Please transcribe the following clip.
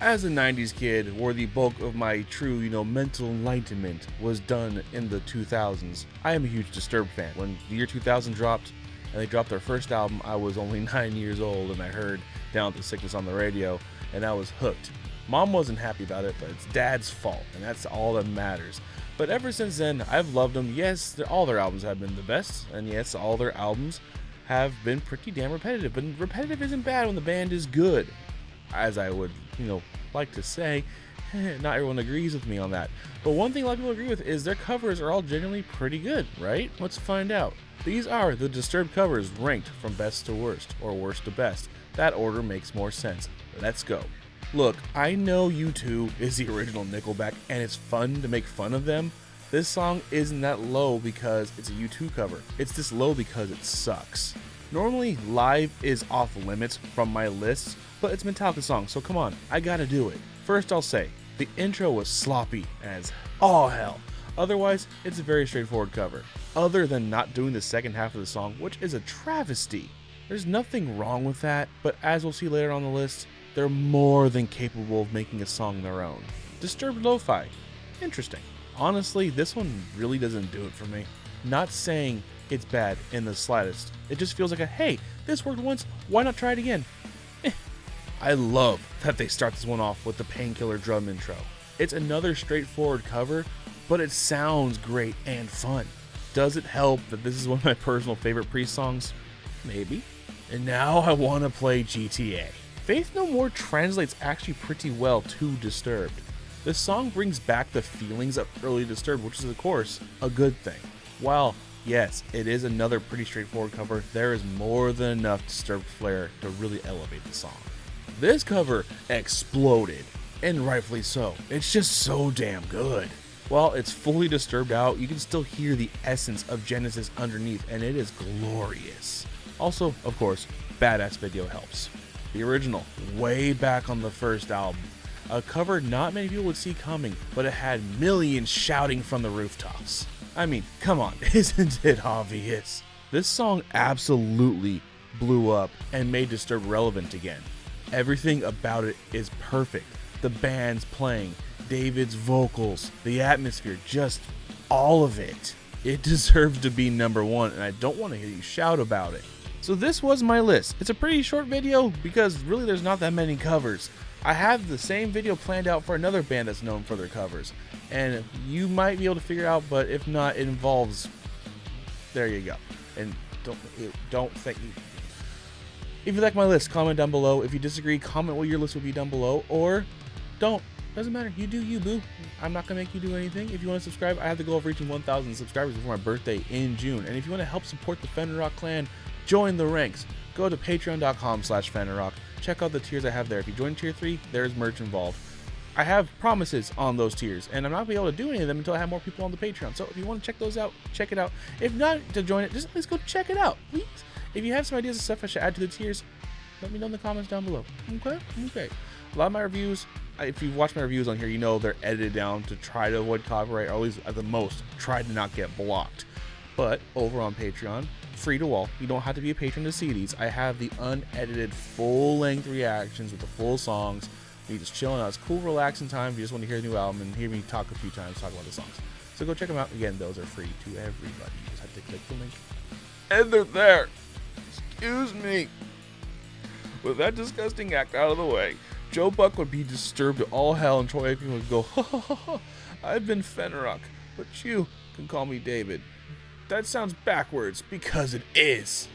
As a 90s kid, where the bulk of my true, mental enlightenment was done in the 2000s, I am a huge Disturbed fan. When the year 2000 dropped, and they dropped their first album, I was only 9 years old, and I heard Down with the Sickness on the radio, and I was hooked. Mom wasn't happy about it, but it's Dad's fault, and that's all that matters. But ever since then, I've loved them. Yes, all their albums have been the best, and yes, all their albums have been pretty damn repetitive, but repetitive isn't bad when the band is good. As I would, like to say, not everyone agrees with me on that. But one thing a lot of people agree with is their covers are all generally pretty good, right? Let's find out. These are the Disturbed covers ranked from best to worst, or worst to best. That order makes more sense. Let's go. Look, I know U2 is the original Nickelback, and it's fun to make fun of them. This song isn't that low because it's a U2 cover. It's this low because it sucks. Normally, Live is off limits from my lists, but it's Metallica's song, so come on, I gotta do it. First, I'll say, the intro was sloppy as all hell. Otherwise, it's a very straightforward cover. Other than not doing the second half of the song, which is a travesty. There's nothing wrong with that, but as we'll see later on the list, they're more than capable of making a song their own. Disturbed Lo-Fi. Interesting. Honestly, this one really doesn't do it for me. Not saying it's bad in the slightest. It just feels like hey, this worked once, why not try it again? I love that they start this one off with the Painkiller drum intro. It's another straightforward cover, but it sounds great and fun. Does it help that this is one of my personal favorite Priest songs? Maybe. And now I want to play GTA. Faith No More translates actually pretty well to Disturbed. This song brings back the feelings of early Disturbed, which is of course a good thing. While yes, it is another pretty straightforward cover, there is more than enough Disturbed flair to really elevate the song. This cover exploded, and rightfully so. It's just so damn good. While it's fully Disturbed out, you can still hear the essence of Genesis underneath, and it is glorious. Also, of course, badass video helps. The original, way back on the first album, a cover not many people would see coming, but it had millions shouting from the rooftops. I mean, come on, isn't it obvious? This song absolutely blew up and made Disturbed relevant again. Everything about it is perfect. The band's playing, David's vocals, the atmosphere, just all of it. It deserves to be number one, and I don't want to hear you shout about it. So this was my list. It's a pretty short video because really there's not that many covers. I have the same video planned out for another band that's known for their covers, and you might be able to figure out, but if not, it involves, there you go. And don't think you. If you like my list, comment down below. If you disagree, comment what your list would be down below, or don't. Doesn't matter. You do you, boo. I'm not gonna make you do anything. If you want to subscribe, I have the goal of reaching 1,000 subscribers before my birthday in June. And if you want to help support the Fenrirock clan, join the ranks. Go to patreon.com/Fenrirock. Check out the tiers I have there. If you join tier 3, there's merch involved. I have promises on those tiers, and I'm not gonna be able to do any of them until I have more people on the Patreon. So if you want to check those out, check it out. If not to join it, just at least go check it out, please. If you have some ideas of stuff I should add to the tiers, let me know in the comments down below. Okay. A lot of my reviews, if you've watched my reviews on here, you know they're edited down to try to avoid copyright, or at least at the most, try to not get blocked. But over on Patreon, free to all, you don't have to be a patron to see these. I have the unedited full-length reactions with the full songs. You just chilling out. It's cool, relaxing time if you just want to hear a new album and hear me talk a few times, talk about the songs. So go check them out. Again, those are free to everybody. You just have to click the link. And they're there. Excuse me. With that disgusting act out of the way, Joe Buck would be disturbed to all hell, and Troy Aikman would go, ha ha ha ha, I've been Fenrirock, but you can call me David. That sounds backwards, because it is.